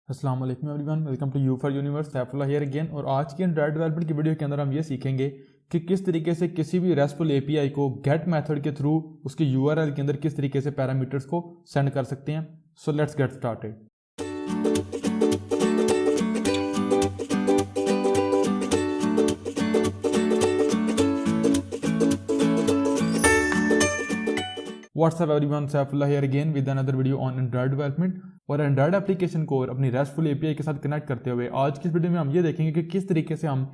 अस्सलाम वालेकुम everyone, welcome to you for universe. Saifullah here again. और आज की एंड्रॉइड डेवलपमेंट की वीडियो के अंदर हम ये सीखेंगे कि किस तरीके से किसी भी रेस्टफुल एपीआई को गेट मेथड के थ्रू उसके यूआरएल के अंदर किस तरीके से पैरामीटर्स को सेंड कर सकते हैं। So let's get started. WhatsApp everyone, Saifullah here again with another video on Android development. और एंड्रॉइड एप्लीकेशन को अपनी रेस्टफुल एपीआई के साथ कनेक्ट करते हुए आज की इस वीडियो में हम ये देखेंगे कि किस तरीके से हम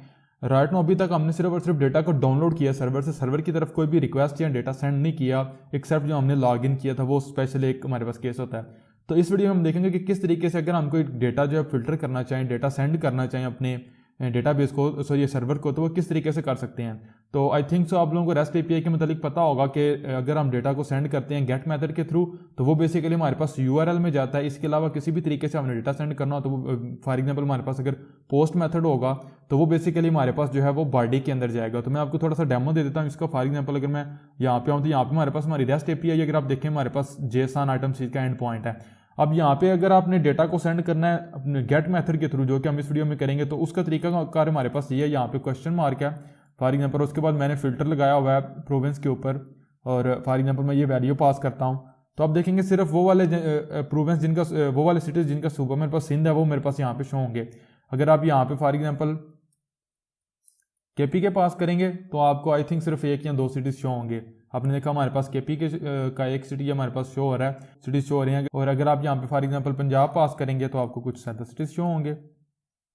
राइट नाउ अभी तक हमने सिर्फ और सिर्फ डेटा को डाउनलोड किया सर्वर से, सर्वर की तरफ कोई भी रिक्वेस्ट या डेटा सेंड नहीं किया, एक्सेप्ट जो हमने लॉग इन किया था वो स्पेशल एक हमारे पास केस होता है। तो इस वीडियो में हम देखेंगे कि किस तरीके से अगर हम कोई डेटा जो है फिल्टर करना चाहें, डेटा सेंड करना चाहें अपने डेटाबेस को, सॉरी सर्वर को, तो वो किस तरीके से कर सकते हैं। तो आई थिंक सो आप लोगों को रेस्ट एपीआई के मतलब पता होगा कि अगर हम डेटा को सेंड करते हैं गेट मेथड के थ्रू तो वो बेसिकली हमारे पास यूआरएल में जाता है। इसके अलावा किसी भी तरीके से हमने डेटा सेंड करना हो तो वो फॉर एग्जांपल हमारे पास अगर पोस्ट मेथड होगा तो वो बेसिकली हमारे पास जो है वो बॉडी के अंदर जाएगा। तो मैं आपको थोड़ा सा डेमो दे देता हूँ इसका। फॉर एग्जांपल अगर मैं यहाँ पे आऊँ तो यहाँ पे हमारे पास हमारी रेस्ट एपीआई अगर आप देखें हमारे पास जेसन आइटम सीज का एंड पॉइंट है। अब यहाँ पे अगर आपने डेटा को सेंड करना है अपने गेट मेथड के थ्रू, जो कि हम इस वीडियो में करेंगे, तो उसका तरीका कार हमारे पास ये है। यहाँ पे क्वेश्चन मार्क है फॉर एग्जांपल, उसके बाद मैंने फिल्टर लगाया हुआ है प्रोविंस के ऊपर और फॉर एग्जांपल मैं ये वैल्यू पास करता हूँ। तो आप देखेंगे सिर्फ वो वाले प्रोविंस जिनका, वो वाले सिटीज जिनका सूबा मेरे पास सिंध है वो मेरे पास यहाँ पे शो होंगे। अगर आप यहाँ पे फॉर एग्जांपल केपी के पास करेंगे तो आपको आई थिंक सिर्फ एक या दो सिटीज शो होंगे। आपने देखा हमारे पास केपी के का एक सिटी हमारे पास शो हो रहा है, सिटीज शो हो रही हैं। और अगर आप यहाँ पे फॉर एग्जांपल पंजाब पास करेंगे तो आपको कुछ 7 सिटीज शो होंगे।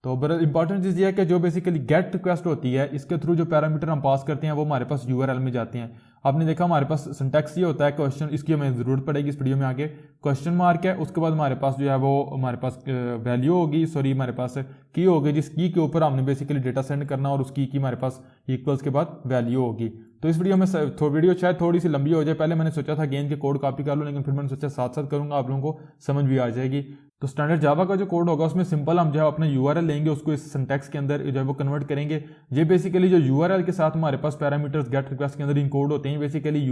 तो बड़ा इंपॉर्टेंट चीज़ ये है कि जो बेसिकली गेट रिक्वेस्ट होती है इसके थ्रू जो पैरामीटर हम पास करते हैं वो हमारे पास यूआरएल में जाते हैं। आपने देखा हमारे पास सिंटैक्स ये होता है क्वेश्चन, इसकी हमें जरूरत पड़ेगी इस वीडियो में आगे। क्वेश्चन मार्क है, उसके बाद हमारे पास जो है वो हमारे पास वैल्यू होगी, सॉरी हमारे पास की होगी, जिस की के ऊपर हमने बेसिकली डेटा सेंड करना और उस की हमारे पास इक्वल्स के बाद वैल्यू होगी। तो इस वीडियो में वीडियो शायद थोड़ी सी लंबी हो जाए। पहले मैंने सोचा था गेन के कोड कॉपी कर लूँ, लेकिन फिर मैंने सोचा साथ साथ करूंगा, आप लोगों को समझ भी आ जाएगी। तो स्टैंडर्ड जावा का जो कोड होगा उसमें सिंपल हम जो है अपना यूआरएल लेंगे, उसको इस सिंटैक्स के अंदर जो है वो कन्वर्ट करेंगे। ये बेसिकली जो यूआरएल के साथ हमारे पास पैरामीटर्स गेट रिक्वेस्ट के अंदर इनकोड होते हैं, बेसिकली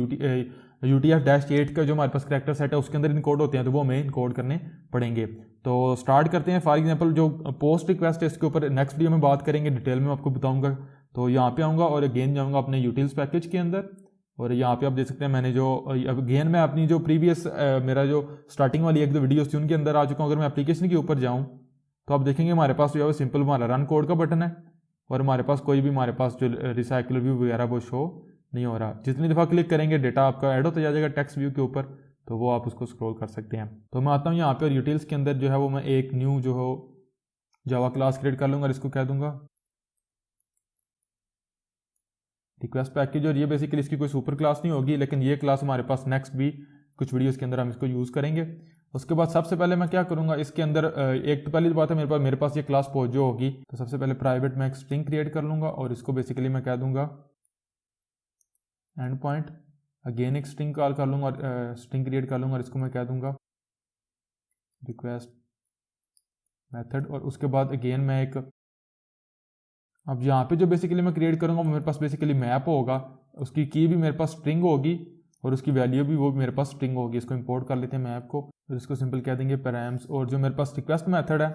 UTF-8 का जो हमारे पास करैक्टर सेट है उसके अंदर इनकोड होते हैं, तो वो हमें इनकोड करने पड़ेंगे। तो स्टार्ट करते हैं। फॉर एग्जांपल जो पोस्ट रिक्वेस्ट है इसके ऊपर नेक्स्ट वीडियो में बात करेंगे, डिटेल में आपको बताऊंगा। तो यहाँ पे आऊँगा और अगेन जाऊँगा अपने यूटिल्स पैकेज के अंदर और यहाँ पे आप देख सकते हैं मैंने जो अगेन मैं अपनी जो प्रीवियस मेरा जो स्टार्टिंग वाली एक दो वीडियोस थी उनके अंदर आ चुका हूँ। अगर मैं एप्लीकेशन के ऊपर जाऊँ तो आप देखेंगे हमारे पास जो है सिंपल हमारा रन कोड का बटन है और हमारे पास कोई भी हमारे पास जो रिसाइकल व्यू वगैरह वो शो नहीं हो रहा। जितनी दफ़ा क्लिक करेंगे डेटा आपका ऐड होता जाएगा टेक्स्ट व्यू के ऊपर, तो वो आप उसको स्क्रॉल कर सकते हैं। तो मैं आता हूँ यहाँ पे और यूटिल्स के अंदर जो है वो मैं एक न्यू जो हो जावा क्लास क्रिएट कर लूँगा और इसको कह दूँगा रिक्वेस्ट पैकेज। और ये बेसिकली इसकी कोई सुपर क्लास नहीं होगी, लेकिन ये क्लास हमारे पास नेक्स्ट भी कुछ वीडियोस के अंदर हम इसको यूज़ करेंगे। उसके बाद सबसे पहले मैं क्या करूँगा इसके अंदर, एक तो पहली बात है मेरे पास ये क्लास पोस्ट जो होगी, तो सबसे पहले प्राइवेट मैं एक स्ट्रिंग क्रिएट कर लूँगा और इसको बेसिकली मैं कह दूँगा एंड पॉइंट। अगेन एक स्ट्रिंग कॉल कर लूँगा और स्ट्रिंग क्रिएट कर लूँगा और इसको मैं कह दूँगा रिक्वेस्ट मेथड। और उसके बाद अगेन मैं एक, अब यहाँ पे जो बेसिकली मैं क्रिएट करूँगा मेरे पास बेसिकली मैप होगा, उसकी की भी मेरे पास स्ट्रिंग होगी और उसकी वैल्यू भी वो मेरे पास स्ट्रिंग होगी। इसको इंपोर्ट कर लेते हैं मैप को और इसको सिंपल कह देंगे पैराम्स। और जो मेरे पास रिक्वेस्ट मेथड है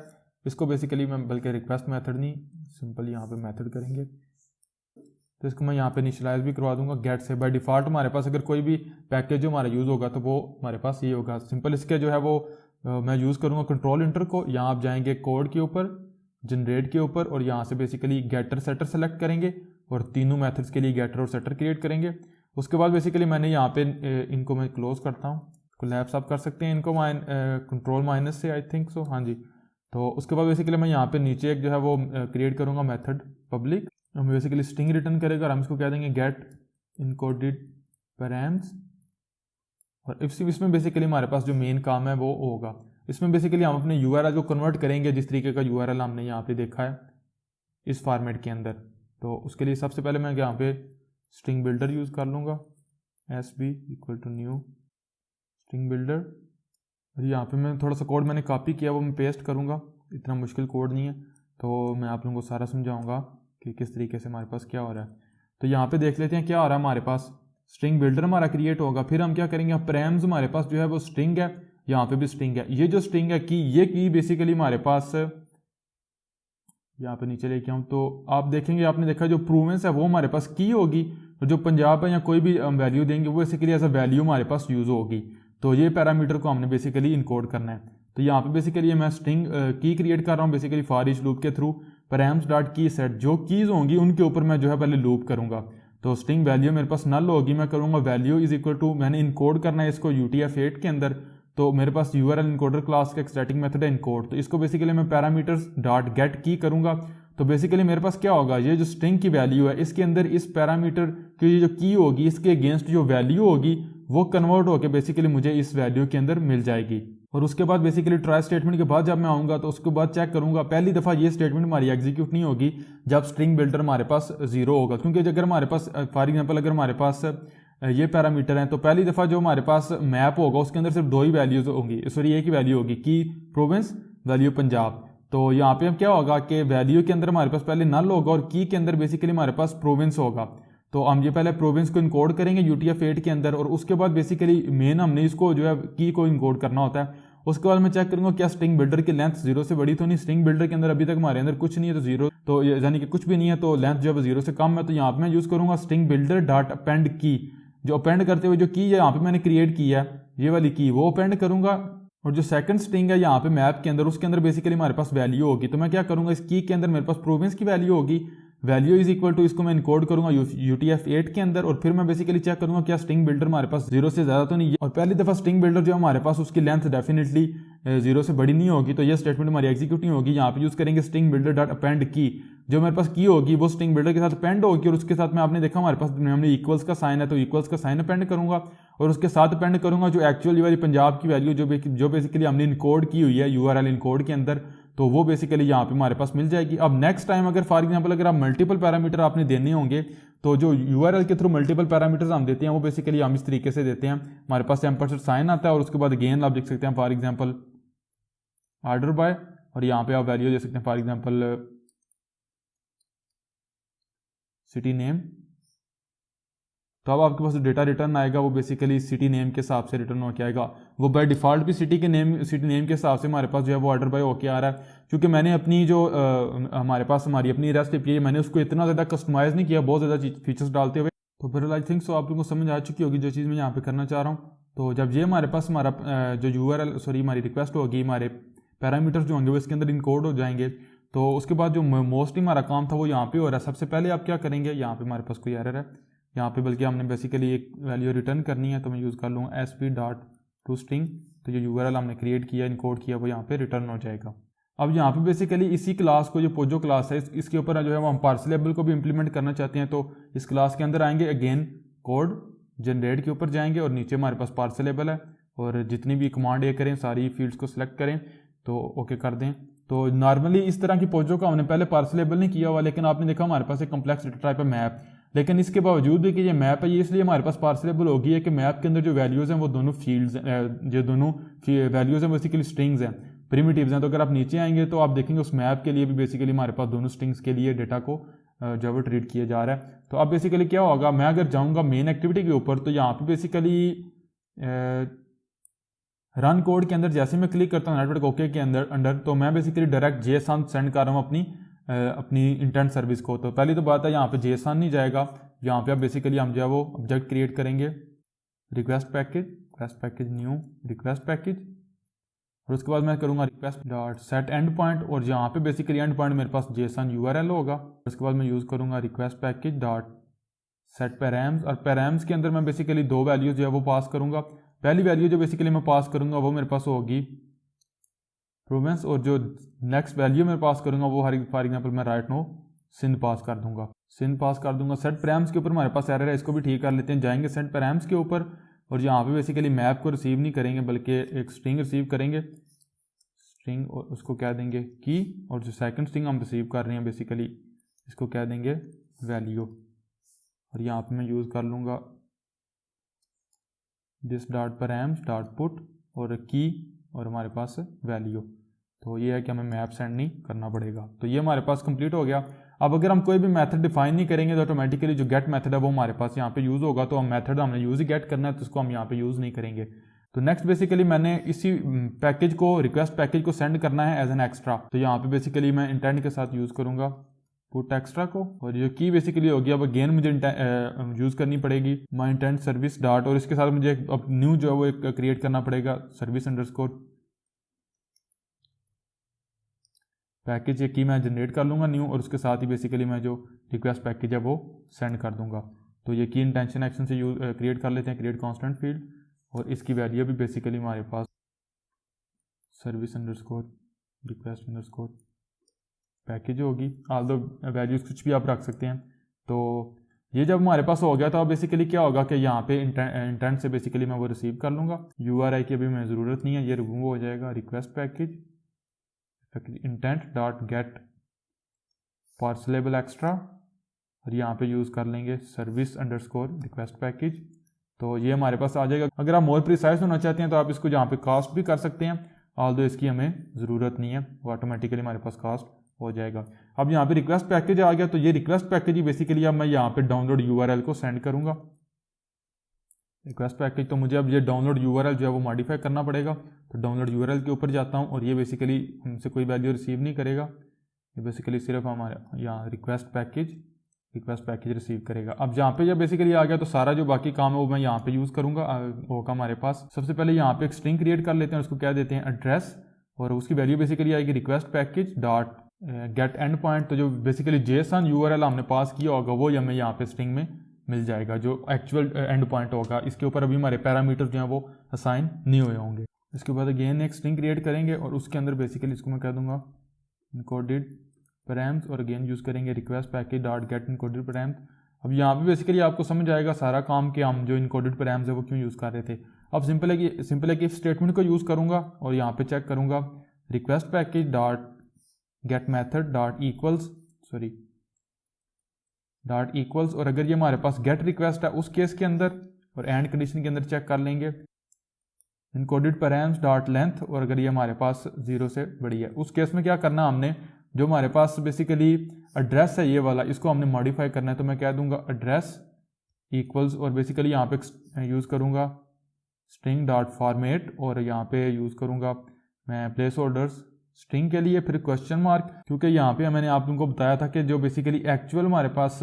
इसको बेसिकली मैं, बल्कि रिक्वेस्ट मेथड नहीं, सिंपल यहाँ पे मेथड करेंगे। तो इसको मैं यहाँ पे इनिशियलाइज भी करवा दूंगा गेट से। बाय डिफ़ॉल्ट हमारे पास अगर कोई भी पैकेज जो हमारा यूज़ होगा तो वो हमारे पास ये होगा। सिंपल इसके जो है वो मैं यूज़ करूँगा कंट्रोल इंटर को। यहाँ आप जाएंगे कोड के ऊपर, जनरेट के ऊपर और यहाँ से बेसिकली गेटर सेटर सेलेक्ट करेंगे और तीनों मेथड्स के लिए गेटर और सेटर क्रिएट करेंगे। उसके बाद बेसिकली मैंने यहाँ पे इनको मैं क्लोज करता हूँ, कोलैप्स आप कर सकते हैं इनको कंट्रोल माइनस से, आई थिंक सो, हाँ जी। तो उसके बाद बेसिकली मैं यहाँ पे नीचे एक जो है वो क्रिएट करूँगा मेथड पब्लिक, हम बेसिकली स्ट्रिंग रिटर्न करेगा और हम इसको कह देंगे गेट इनकोडेड पैराम्स। और इसमें बेसिकली हमारे पास जो मेन काम है वो होगा, इसमें बेसिकली हम अपने यूआरएल को कन्वर्ट करेंगे जिस तरीके का यूआरएल हमने यहाँ पे देखा है इस फॉर्मेट के अंदर। तो उसके लिए सबसे पहले मैं यहाँ पे स्ट्रिंग बिल्डर यूज़ कर लूँगा, SB equal to new string builder. और यहाँ पे मैं थोड़ा सा कोड मैंने कॉपी किया वो मैं पेस्ट करूँगा, इतना मुश्किल कोड नहीं है। तो मैं आप लोगों को सारा समझाऊँगा कि किस तरीके से हमारे पास क्या हो रहा है। तो यहाँ पे देख लेते हैं क्या हो रहा है। हमारे पास स्ट्रिंग बिल्डर हमारा क्रिएट होगा, फिर हम क्या करेंगे, पैराम्स हमारे पास जो है वो स्ट्रिंग है, यहाँ पे भी स्ट्रिंग है। ये जो स्ट्रिंग है की, ये की बेसिकली हमारे पास यहाँ पे नीचे लेके आऊँ तो आप देखेंगे, आपने देखा जो प्रूवेंस है वो हमारे पास की होगी, और जो पंजाब है या कोई भी वैल्यू देंगे वो बेसिकली एज अ वैल्यू हमारे पास यूज़ होगी। तो ये पैरामीटर को हमने बेसिकली इनकोड करना है। तो यहाँ पे बेसिकली ये मैं स्ट्रिंग की क्रिएट कर रहा हूँ बेसिकली फॉर ईच लूप के थ्रू। params डॉट की सेट, जो कीज़ होंगी उनके ऊपर मैं जो है पहले लूप करूँगा। तो स्ट्रिंग वैल्यू मेरे पास नल होगी, मैं करूँगा वैल्यू इज इक्वल टू, मैंने इनकोड करना है इसको UTF-8 के अंदर। तो मेरे पास URL इनकोडर क्लास का एक स्टैटिक मेथड है इनकोड, तो इसको बेसिकली मैं पैरामीटर्स डॉट गेट की करूँगा। तो बेसिकली मेरे पास क्या होगा, ये जो स्ट्रिंग की वैल्यू है इसके अंदर इस पैरामीटर की जो की होगी इसके अगेंस्ट जो वैल्यू होगी वो कन्वर्ट होकर बेसिकली मुझे इस वैल्यू के अंदर मिल जाएगी। और उसके बाद बेसिकली ट्राई स्टेटमेंट के बाद जब मैं आऊँगा तो उसके बाद चेक करूँगा, पहली दफ़ा ये स्टेटमेंट हमारी एग्जीक्यूट नहीं होगी जब स्ट्रिंग बिल्डर हमारे पास 0 होगा, क्योंकि अगर हमारे पास फॉर एग्जाम्पल अगर हमारे पास ये पैरामीटर हैं तो पहली दफ़ा जो हमारे पास मैप होगा उसके अंदर सिर्फ 2 ही वैल्यूज़ होंगी, सॉरी एक ही वैल्यू होगी, की प्रोविंस वैल्यू पंजाब। तो यहाँ पे अब क्या होगा कि वैल्यू के अंदर हमारे पास पहले नल होगा और की के अंदर बेसिकली हमारे पास प्रोविंस होगा। तो हम ये पहले प्रोविंस को इनकोड करेंगे UTF-8 के अंदर, और उसके बाद बेसिकली मेन हमने इसको जो है की को इनकोड करना होता है। उसके बाद मैं चेक करूंगा क्या स्ट्रिंग बिल्डर की लेंथ 0 से बड़ी तो नहीं, स्ट्रिंग बिल्डर के अंदर अभी तक हमारे अंदर कुछ नहीं है तो 0, तो यानी कि कुछ भी नहीं है, तो लेंथ जो है 0 से कम है। तो यहाँ पे मैं यूज़ करूँगा स्ट्रिंग बिल्डर डॉट अपेंड की, जो अपेंड करते हुए जो की है यहाँ पे मैंने क्रिएट की है ये वाली की वो अपेंड करूँगा। और जो सेकंड स्ट्रिंग है यहाँ पे मैप के अंदर, उसके अंदर बेसिकली हमारे पास वैल्यू होगी, तो मैं क्या करूँगा इस की के अंदर मेरे पास प्रोविंस की वैल्यू होगी, वैल्यू इज इक्वल टू, इसको मैं इनकोड करूँगा UTF-8 के अंदर, और फिर मैं बेसिकली चेक करूँगा क्या स्ट्रिंग बिल्डर हमारे पास 0 से ज़्यादा तो नहीं है। और पहली दफ़ा स्ट्रिंग बिल्डर जो हमारे पास उसकी लेंथ डेफिनेटली 0 से बड़ी नहीं होगी, तो ये स्टेटमेंट हमारी एग्जीक्यूट नहीं होगी। यहाँ पे यूज़ करेंगे स्ट्रिंग बिल्डर डॉट अपेंड की, जो मेरे पास की होगी वो स्ट्रिंग बिल्डर के साथ अपेंड होगी, और उसके साथ में आपने देखा हमारे पास हमने इक्वल्स का साइन है तो इक्वल्स का साइन अपेंड करूँगा, और उसके साथ अपेंड करूँगा जो एक्चुअल वाली पंजाब की वैल्यू जो बेसिकली हमने इनकोड की हुई है URL इनकोड के अंदर, तो वो बेसिकली यहाँ पे हमारे पास मिल जाएगी। अब नेक्स्ट टाइम अगर फॉर एग्जांपल अगर आप मल्टीपल पैरामीटर आपने देने होंगे, तो जो URL के थ्रू मल्टीपल पैरामीटर्स हम देते हैं वो बेसिकली हम इस तरीके से देते हैं, हमारे पास एम्परसेंड साइन आता है और उसके बाद अगेन आप देख सकते हैं फॉर एग्जांपल ऑर्डर बाय, और यहाँ पे आप वैल्यू दे सकते हैं फॉर एग्जांपल सिटी नेम। तो अब आपके पास जो डेटा रिटर्न आएगा वो बेसिकली सिटी नेम के हिसाब से रिटर्न होकर आएगा। वो बाय डिफ़ॉल्ट भी सिटी नेम के हिसाब से हमारे पास जो है वो ऑर्डर बाय होके आ रहा है, क्योंकि मैंने अपनी जो हमारे पास हमारी अपनी रेस्ट API मैंने उसको इतना ज़्यादा कस्टमाइज़ नहीं किया बहुत ज़्यादा फीचर्स डालते हुए। तो फिर आई थिंक सो आप लोगों को समझ आ चुकी होगी जो चीज़ मैं यहाँ पे करना चाह रहा हूँ। तो जब ये हमारे पास हमारा जो URL हमारी रिक्वेस्ट होगी, हमारे पैरामीटर्स जो होंगे वो इसके अंदर इनकोड हो जाएंगे, तो उसके बाद जो मोस्टली हमारा काम था वो यहाँ पे हो रहा है। सबसे पहले आप क्या करेंगे, यहाँ पे हमारे पास कोई एरर है यहाँ पे, बल्कि हमने बेसिकली एक वैल्यू रिटर्न करनी है, तो मैं यूज़ कर लूँगा sp.toString, तो जो URL हमने क्रिएट किया इनकोड किया वो यहाँ पे रिटर्न हो जाएगा। अब यहाँ पे बेसिकली इसी क्लास को जो पोजो क्लास है इसके ऊपर जो है वो हम पार्सलेबल को भी इंप्लीमेंट करना चाहते हैं, तो इस क्लास के अंदर आएंगे, अगेन कोड जनरेट के ऊपर जाएंगे और नीचे हमारे पास पार्सलेबल है, और जितनी भी कमांड ए करें सारी फील्ड्स को सिलेक्ट करें तो ओके कर दें। तो नॉर्मली इस तरह की पोजो का हमने पहले पार्सलेबल नहीं किया हुआ, लेकिन आपने देखा हमारे पास एक कम्प्लेक्स डेटा टाइप है मैप, लेकिन इसके बावजूद भी कि ये मैप है ये इसलिए हमारे पास पार्सलेबल होगी है कि मैप के अंदर जो वैल्यूज़ हैं वो दोनों फील्ड्स जो दोनों वैल्यूज़ हैं बेसिकली स्ट्रिंग्स हैं, प्रिमिटिव्स हैं। तो अगर आप नीचे आएंगे तो आप देखेंगे उस मैप के लिए भी बेसिकली हमारे पास दोनों स्ट्रिंग्स के लिए डेटा को जो है वो ट्रीट किया जा रहा है। तो अब बेसिकली क्या होगा, मैं अगर जाऊँगा मेन एक्टिविटी के ऊपर तो यहाँ पर बेसिकली रन कोड के अंदर जैसे मैं क्लिक करता हूँ नेटवर्क ओके के अंदर तो मैं बेसिकली डायरेक्ट JSON सेंड कर रहा हूँ अपनी इंटेंट सर्विस को। तो पहली तो बात है यहाँ पे JSON नहीं जाएगा, यहाँ पे अब बेसिकली हम जो है वो ऑब्जेक्ट क्रिएट करेंगे request package new request package, और उसके बाद मैं करूँगा request dot set and point, और यहाँ पे बेसिकली एंड पॉइंट मेरे पास JSON URL होगा। उसके बाद मैं यूज़ करूँगा request package dot set params, और पैराम्स के अंदर मैं बेसिकली 2 वैल्यूज जो है वो पास करूँगा। पहली वैल्यू जो बेसिकली मैं पास करूँगा वो मेरे पास होगी प्रोवेंस, और जो नेक्स्ट वैल्यू मैं पास करूँगा वो फॉर एग्जांपल मैं राइट नो सिंध पास कर दूंगा। सेट पैराम्स के ऊपर हमारे पास एरर है, इसको भी ठीक कर लेते हैं, जाएंगे सेट पैराम्स के ऊपर, और यहाँ पे बेसिकली मैप को रिसीव नहीं करेंगे बल्कि एक स्ट्रिंग रिसीव करेंगे, स्ट्रिंग, और उसको कह देंगे की, और जो सेकंड स्ट्रिंग हम रिसीव कर रहे हैं बेसिकली इसको कह देंगे वैल्यू, और यहाँ पे मैं यूज़ कर लूँगा this dot params dot put और की और हमारे पास वैल्यू। तो ये है कि हमें मैप सेंड नहीं करना पड़ेगा। तो ये हमारे पास कंप्लीट हो गया। अब अगर हम कोई भी मेथड डिफाइन नहीं करेंगे तो ऑटोमेटिकली जो गेट मेथड है वो हमारे पास यहाँ पे यूज़ होगा, तो हम मेथड हमने यूज़ ही गेट करना है तो उसको हम यहाँ पे यूज़ नहीं करेंगे। तो नेक्स्ट बेसिकली मैंने इसी पैकेज को, रिक्वेस्ट पैकेज को सेंड करना है एज एन एक्स्ट्रा। तो यहाँ पे बेसिकली मैं इंटेंट के साथ यूज़ करूँगा पुट एक्स्ट्रा को, और ये की बेसिकली होगी अब अगेन मुझे यूज़ करनी पड़ेगी माई इंटेंट सर्विस डॉट, और इसके साथ मुझे अब न्यू जो है वो एक क्रिएट करना पड़ेगा सर्विस अंडरस्कोर पैकेज। ये की मैं जनरेट कर लूँगा न्यू, और उसके साथ ही बेसिकली मैं जो रिक्वेस्ट पैकेज है वो सेंड कर दूँगा। तो ये की इंटेंशन एक्शन से क्रिएट कर लेते हैं, क्रिएट कॉन्स्टेंट फील्ड, और इसकी वैल्यू भी बेसिकली हमारे पास service underscore request underscore package होगी। ऑल दो वैल्यूज कुछ भी आप रख सकते हैं। तो ये जब हमारे पास हो गया तो अब बेसिकली क्या होगा कि यहाँ पे इंटेंट से बेसिकली मैं वो रिसीव कर लूँगा। URI की अभी मैं ज़रूरत नहीं है, ये रिमूव हो जाएगा। Request package intent dot get parcelable extra, और यहाँ पे यूज़ कर लेंगे सर्विस अंडरस्कोर रिक्वेस्ट पैकेज। तो ये हमारे पास आ जाएगा। अगर आप मोर प्रिसाइज होना चाहते हैं तो आप इसको यहाँ पे कास्ट भी कर सकते हैं, ऑल्दो इसकी हमें ज़रूरत नहीं है, वो ऑटोमेटिकली हमारे पास कास्ट हो जाएगा। अब यहाँ पे रिक्वेस्ट पैकेज आ गया, तो ये रिक्वेस्ट पैकेज ही बेसिकली अब मैं यहाँ पे डाउनलोड URL को सेंड करूँगा। रिक्वेस्ट पैकेज तो मुझे अब ये डाउनलोड URL जो है वो मॉडिफाई करना पड़ेगा। तो डाउनलोड URL के ऊपर जाता हूँ, और ये बेसिकली हमसे कोई वैल्यू रिसीव नहीं करेगा, ये बेसिकली सिर्फ हमारे यहाँ रिक्वेस्ट पैकेज रिसीव करेगा। अब यहाँ पे जब बेसिकली आ गया तो सारा जो बाकी काम है वो मैं यहाँ पे यूज़ करूँगा, होगा हमारे पास। सबसे पहले यहाँ पे एक स्ट्रिंग क्रिएट कर लेते हैं, उसको क्या देते हैं एड्रेस, और उसकी वैल्यू बेसिकली आएगी request package dot gate and point. तो जो बेसिकली JSON URL हमने पास किया होगा वो हमें यहाँ पे स्ट्रिंग में मिल जाएगा, जो एक्चुअल एंड पॉइंट होगा। इसके ऊपर अभी हमारे पैरामीटर्स जो हैं वो असाइन नहीं हुए होंगे। इसके बाद अगेन एक स्ट्रिंग क्रिएट करेंगे, और उसके अंदर बेसिकली इसको मैं कह दूंगा इनकोडेड पैराम्स, और अगेन यूज़ करेंगे request package dot gate encoded params. अब यहाँ पे बेसिकली आपको समझ आएगा सारा काम कि हम जो इनकोडेड पैराम्स है वो क्यों यूज़ कर रहे थे। अब सिंपल है कि इफ स्टेटमेंट को यूज़ करूँगा, और यहाँ पे चेक करूँगा request package dot get method dot equals, और अगर ये हमारे पास गेट रिक्वेस्ट है उस केस के अंदर, और एंड कंडीशन के अंदर चेक कर लेंगे इनकोडेड पैराम्स डॉट लेंथ, और अगर ये हमारे पास 0 से बड़ी है उस केस में क्या करना हमने, जो हमारे पास बेसिकली एड्रेस है ये वाला, इसको हमने मॉडिफाई करना है। तो मैं कह दूंगा एड्रेस इक्वल्स, और बेसिकली यहाँ पे यूज़ करूँगा स्ट्रिंग डॉट फॉर्मेट, और यहाँ पे यूज़ करूँगा मैं प्लेस होल्डर्स स्ट्रिंग के लिए, फिर क्वेश्चन मार्क, क्योंकि यहाँ पे मैंने आप लोगों को बताया था कि जो बेसिकली एक्चुअल हमारे पास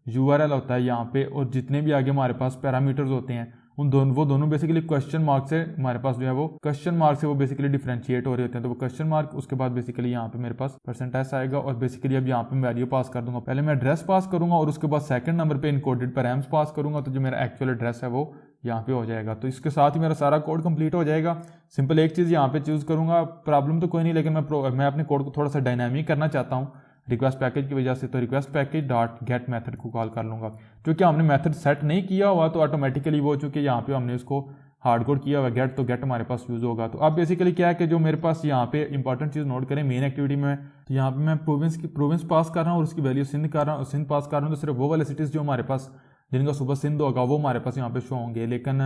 URL होता है यहाँ पे, और जितने भी आगे हमारे पास पैरामीटर्स होते हैं वो दोनों बेसिकली क्वेश्चन मार्क से हमारे पास जो है वो क्वेश्चन मार्क से वो बेसिकली डिफरेंशिएट हो रहे होते हैं। तो वो क्वेश्चन मार्क, उसके बाद बेसिकली यहाँ पे मेरे पास % आएगा, और बेसिकली अब यहाँ पे मैं वैल्यू पास कर दूंगा। पहले मैं एड्रेस पास करूंगा, और उसके बाद सेकंड नंबर पे इनकोडेड पैराम्स पास करूंगा, तो जो मेरा एक्चुअल एड्रेस है वो यहाँ पे हो जाएगा। तो इसके साथ ही मेरा सारा कोड कंप्लीट हो जाएगा। सिंपल एक चीज़ यहाँ पे चूज़ करूँगा, प्रॉब्लम तो कोई नहीं, लेकिन मैं अपने कोड को थोड़ा सा डायनामिक करना चाहता हूँ रिक्वेस्ट पैकेज की वजह से। तो request package dot get method को कॉल कर लूँगा, क्योंकि हमने मेथड सेट नहीं किया हुआ, तो ऑटोमेटिकली वो चूँकि यहाँ पे हमने उसको हार्ड कोड किया हुआ गेट, तो गेट हमारे पास यूज़ होगा। तो अब बेसिकली क्या है कि जो मेरे पास यहाँ पे इंपॉर्टेंट चीज़ नोट करें मेन एक्टिविटी में, तो यहाँ पे मैं प्रोविंस पास कर रहा हूँ, और उसकी वैल्यू सिंध कर रहा हूँ, सिंध पास कर रहा हूँ। तो सिर्फ वो वाले सिटीज़ जो हमारे पास जिनका सुबह सिंध होगा वो हमारे पास यहाँ पे शो होंगे। लेकिन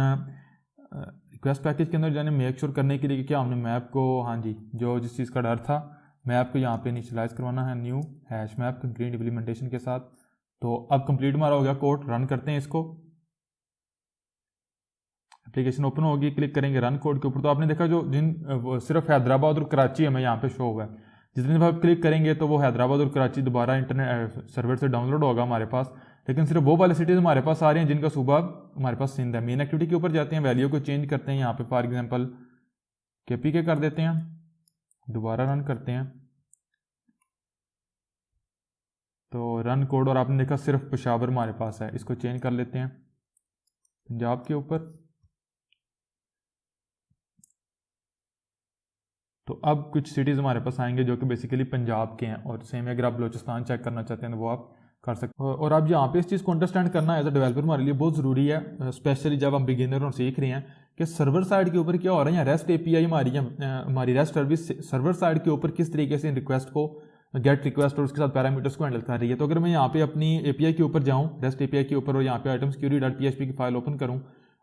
रिक्वेस्ट पैकेज के अंदर जाने मेक श्योर करने के लिए क्या हमने मैप को, हाँ जी, जो जिस चीज़ का डर था, मैप को यहाँ पे इनिशियलाइज करवाना है new hash map concrete implementation के साथ। तो अब कंप्लीट हमारा हो गया कोड, रन करते हैं इसको। एप्लीकेशन ओपन होगी, क्लिक करेंगे रन कोड के ऊपर। तो आपने देखा जो सिर्फ हैदराबाद और कराची हमें यहाँ पे शो हुआ है। जितने दफ़ा आप क्लिक करेंगे तो वो हैदराबाद और कराची दोबारा इंटरनेट सर्वर से डाउनलोड होगा हमारे पास, लेकिन सिर्फ वो वाले सिटीज़ हमारे पास आ रही हैं जिनका सुबह हमारे पास सिंध है। मेन एक्टिविटी के ऊपर जाते हैं, वैल्यू को चेंज करते हैं, यहाँ पे फॉर एग्जांपल KPK कर देते हैं, दोबारा रन करते हैं। तो रन कोड, और आपने देखा सिर्फ पेशावर हमारे पास है। इसको चेंज कर लेते हैं पंजाब के ऊपर। तो अब कुछ सिटीज़ हमारे पास आएंगे जो कि बेसिकली पंजाब के हैं, और सेम अगर आप बलोचिस्तान चेक करना चाहते हैं तो वो आप कर सकते हैं। और अब यहाँ पे इस चीज़ को अंडरस्टैंड करना एज अ डेवलपर हमारे लिए बहुत ज़रूरी है, स्पेशली जब हम बिगिनर और सीख रहे हैं कि सर्वर साइड के ऊपर क्या हो रहा है। रेस्ट API हमारी रेस्ट सर्विस सर्वर साइड के ऊपर किस तरीके से इन रिक्वेस्ट को गेट रिक्वेस्ट और उसके साथ पैरामीटर्स को हैंडल कर रही है। तो अगर मैं यहाँ पे अपनी API के ऊपर जाऊँ, रेस्ट API के ऊपर, और यहाँ पे आइटम्स query.php की फाइल ओपन करूँ,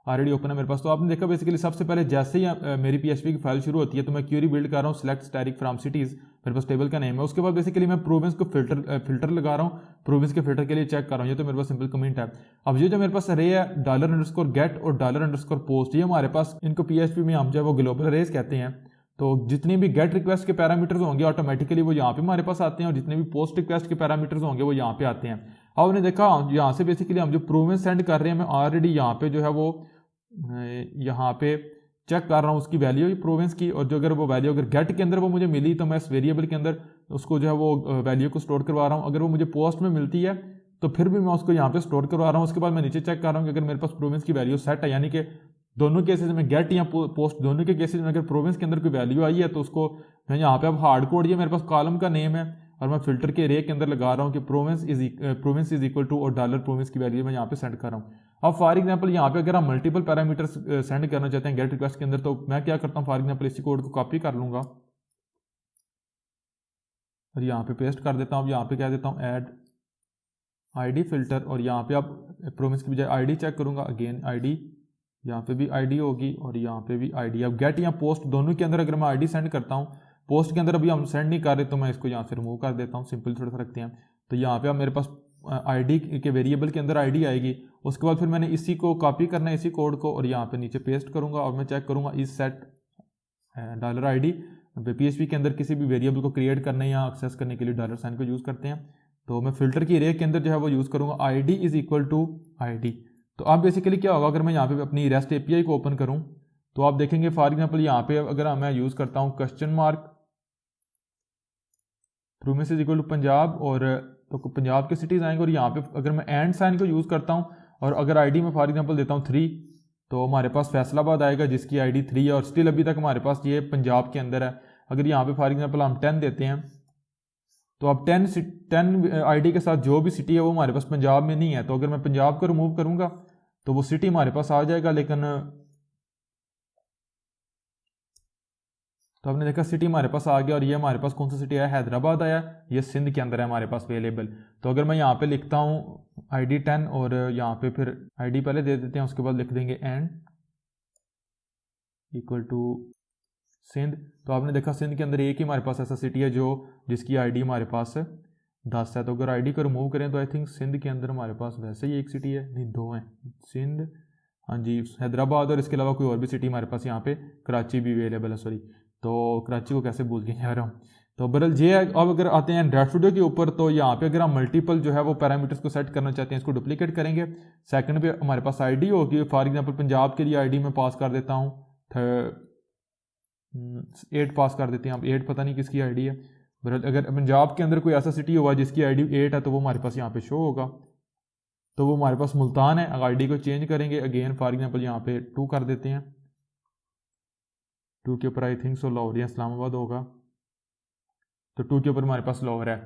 ऑलरेडी ओपन है मेरे पास। तो आपने देखा बेसिकली सबसे पहले जैसे ही मेरी PHP की फाइल शुरू होती है तो मैं क्यूरी बिल्ड कर रहा हूँ सिलेक्ट स्टैटिक फ्रॉम सिटीज़। मेरे पास टेबल का नेम है। उसके बाद बेसिकली मैं प्रोविंस को फिल्टर लगा रहा हूँ, प्रोविंस के फिल्टर के लिए चेक कर रहा हूँ। ये तो मेरे पास सिंपल कमेंट है। अब ये जो मेरे पास अरे है $_get और $_post, ये हमारे पास इनको PHP में हम जो है वो ग्लोबल अरेज कहते हैं। तो जितनी भी गेट रिक्वेस्ट के पैरामीटर्स होंगे ऑटोमेटिकली वो यहाँ पे हमारे पास आते हैं, और जितने भी पोस्ट रिक्वेस्ट के पैरामीटर्स होंगे वो यहाँ पे आते हैं। अब आपने देखा यहाँ से बेसिकली हम जो प्रोविंस सेंड कर रहे हैं, मैं ऑलरेडी यहाँ पे जो है वो यहाँ पे चेक कर रहा हूँ उसकी वैल्यू प्रोविंस की, और जो अगर वो वैल्यू अगर गेट के अंदर वो मुझे मिली तो मैं इस वेरिएबल के अंदर उसको जो है वो वैल्यू को स्टोर करवा रहा हूँ। अगर वो मुझे पोस्ट में मिलती है तो फिर भी मैं उसको यहाँ पे स्टोर करवा रहा हूँ। उसके बाद मैं नीचे चेक कर रहा हूँ कि अगर मेरे पास प्रोविंस की वैल्यू सेट है, यानी कि दोनों केसेस में गेट या पोस्ट दोनों के केसेस में अगर प्रोविंस के अंदर कोई वैल्यू आई है तो उसको मैं यहाँ पे अब हार्ड कोड, ये मेरे पास कॉलम का नेम है और मैं फिल्टर के रे के अंदर लगा रहा हूँ कि प्रोविंस इज इक्वल टू और $प्रोविंस की वैल्यू मैं यहाँ पे सेंड कर रहा हूँ। अब फॉर एग्जांपल यहाँ पे अगर हम मल्टीपल पैरामीटर्स सेंड करना चाहते हैं गेट रिक्वेस्ट के अंदर, तो मैं क्या करता हूँ, फॉर एग्जांपल इसी कोड को कॉपी कर लूँगा और यहाँ पे पेस्ट कर देता हूँ। यहाँ पे कह देता हूँ ऐड ID फिल्टर, और यहाँ पे अब प्रोविंस की बजाय ID चेक करूँगा, अगेन ID, यहाँ पे भी ID होगी और यहाँ पे भी ID। अब गेट या पोस्ट दोनों के अंदर अगर मैं ID सेंड करता हूँ, पोस्ट के अंदर अभी हम सेंड नहीं कर रहे तो मैं इसको यहाँ से रिमूव कर देता हूँ, सिंपल थोड़ा सा रखते हैं। तो यहाँ पे अब मेरे पास ID के वेरिएबल के अंदर ID आएगी। उसके बाद फिर मैंने इसी को कॉपी करना है, इसी कोड को, और यहाँ पे नीचे पेस्ट करूँगा और मैं चेक करूँगा इस सेट $ID। PHP के अंदर किसी भी वेरिएबल को क्रिएट करने या एक्सेस करने के लिए $साइन को यूज़ करते हैं। तो मैं फिल्टर की रे के अंदर जो है वो यूज़ करूँगा ID is equal to ID। तो अब बेसिकली क्या होगा, अगर मैं यहाँ पे अपनी REST API को ओपन करूँ तो आप देखेंगे फॉर एग्जांपल यहाँ पे अगर मैं यूज़ करता हूँ $, province is equal to Punjab, और तो पंजाब के सिटीज़ आएंगे, और यहाँ पे अगर मैं एंड साइन को यूज़ करता हूँ और अगर ID में फॉर एग्जांपल देता हूँ 3, तो हमारे पास फैसलाबाद आएगा जिसकी ID 3 है, और स्टिल अभी तक हमारे पास ये पंजाब के अंदर है। अगर यहाँ पे फॉर एग्जांपल हम 10 देते हैं तो अब 10 ID के साथ जो भी सिटी है वो हमारे पास पंजाब में नहीं है। तो अगर मैं पंजाब को रिमूव करूँगा तो वो सिटी हमारे पास आ जाएगा, लेकिन तो आपने देखा सिटी हमारे पास आ गया, और ये हमारे पास कौन सा सिटी आया, हैदराबाद आया, ये सिंध के अंदर है हमारे पास अवेलेबल। तो अगर मैं यहाँ पे लिखता हूँ ID 10 और यहाँ पे फिर ID पहले दे देते हैं, उसके बाद लिख देंगे एंड इक्वल टू सिंध। तो आपने देखा सिंध के अंदर एक ही हमारे पास ऐसा सिटी है जो जिसकी ID हमारे पास 10 है। तो अगर ID को रिमूव करें तो आई थिंक सिंध के अंदर हमारे पास वैसे ही एक सिटी है, नहीं 2 हैं, सिंध, हाँ जी, हैदराबाद, और इसके अलावा कोई और भी सिटी हमारे पास यहाँ पे कराची भी अवेलेबल है, सॉरी, तो कराची को कैसे भूल गए यार हम। तो बहरहाल ये है। अब अगर आते हैं एंड्रॉइड स्टूडियो के ऊपर, तो यहाँ पे अगर हम मल्टीपल जो है वो पैरामीटर्स को सेट करना चाहते हैं, इसको डुप्लीकेट करेंगे। सेकंड पे हमारे पास ID होगी, फॉर एग्जांपल पंजाब के लिए ID में पास कर देता हूँ 8 पास कर देते हैं। अब 8 पता नहीं किसकी ID है, बहरहाल अगर पंजाब के अंदर कोई ऐसा सिटी हुआ जिसकी ID 8 है तो वो हमारे पास यहाँ पे शो होगा, तो वो हमारे पास मुल्तान है। अगर ID को चेंज करेंगे अगेन फॉर एग्जांपल यहाँ पे 2 कर देते हैं, 2 के ऊपर आई थिंक सो लाहौर या इस्लामाबाद होगा, तो 2 के ऊपर हमारे पास लाहौर है।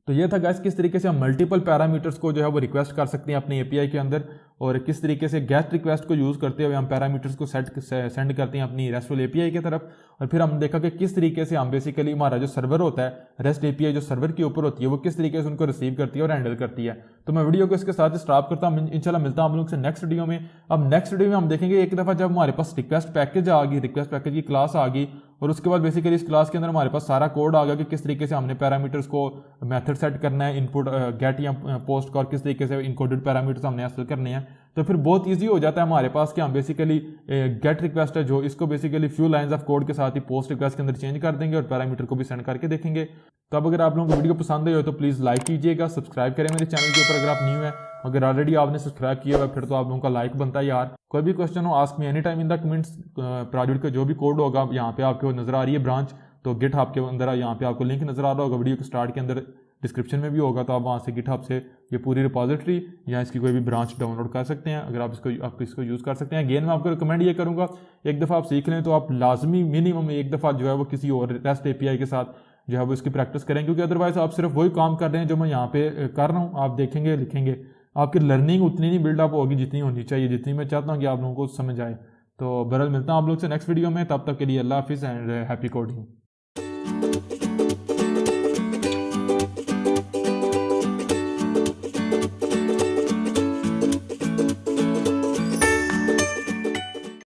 तो ये था गाइस किस तरीके से हम मल्टीपल पैरामीटर्स को जो है वो रिक्वेस्ट कर सकते हैं अपने API के अंदर, और किस तरीके से गेट रिक्वेस्ट को यूज़ करते हुए हम पैरामीटर्स को सेंड करते हैं अपनी RESTful API की तरफ। और फिर हम देखा कि किस तरीके से हम बेसिकली हमारा जो सर्वर होता है REST API जो सर्वर के ऊपर होती है वो किस तरीके से उनको रिसीव करती है और हैंडल करती है। तो मैं वीडियो को इसके साथ स्टॉप करता हूँ, इंशाल्लाह मिलता हूँ आप लोग से नेक्स्ट वीडियो में। अब नेक्स्ट वीडियो में हम देखेंगे एक दफ़ा जब हमारे पास रिक्वेस्ट पैकेज आ गई, रिक्वेस्ट पैकेज की क्लास आ गई, और उसके बाद बेसिकली इस क्लास के अंदर हमारे पास सारा कोड आ गया कि किस तरीके से हमने पैरामीटर्स को मेथड सेट करना है, इनपुट गेट या पोस्ट का, और किस तरीके से इनकोडेड पैरामीटर्स हमने हासिल करने हैं। तो फिर बहुत इजी हो जाता है हमारे पास कि हम बेसिकली गेट रिक्वेस्ट है जो इसको basically few lines of code के साथ ही पोस्ट रिक्वेस्ट के अंदर चेंज कर देंगे और पैरामीटर को भी सेंड करके देखेंगे। तो अब अगर आप लोगों को वीडियो पसंद आई हो तो प्लीज़ लाइक कीजिएगा, सब्सक्राइब करें मेरे चैनल के ऊपर अगर आप न्यू है। अगर ऑलरेडी आपने सब्सक्राइब किया हुआ फिर तो आप लोगों का लाइक बनता है यार। कोई भी क्वेश्चन हो ask me any time in the comments. Project का जो भी कोड होगा यहाँ पे आपको नजर आ रही है ब्रांच, तो गिटहब के अंदर यहाँ पे आपको लिंक नजर आ रहा होगा, वीडियो के स्टार्ट के अंदर डिस्क्रिप्शन में भी होगा, तो आप वहाँ से गिटहब से ये पूरी रिपोजिटरी या इसकी कोई भी ब्रांच डाउनलोड कर सकते हैं। अगर आप इसको यूज़ कर सकते हैं। अगेन मैं आपको रिकमेंड ये करूँगा एक दफ़ा आप सीख लें तो आप लाजमी मिनिमम एक दफ़ा जो है वो किसी और REST API के साथ जो है वो इसकी प्रैक्टिस करें, क्योंकि अदरवाइज आप सिर्फ वही काम कर रहे हैं जो मैं यहाँ पे कर रहा हूँ। आप देखेंगे लिखेंगे, आपकी लर्निंग उतनी नहीं बिल्डअप होगी जितनी होनी चाहिए, जितनी मैं चाहता हूँ कि आप लोगों को समझ आए। तो बहरहाल मिलता हूँ आप लोग से नेक्स्ट वीडियो में, तब तक के लिए अल्लाह हाफिज़ एंड हैप्पी कोडिंग।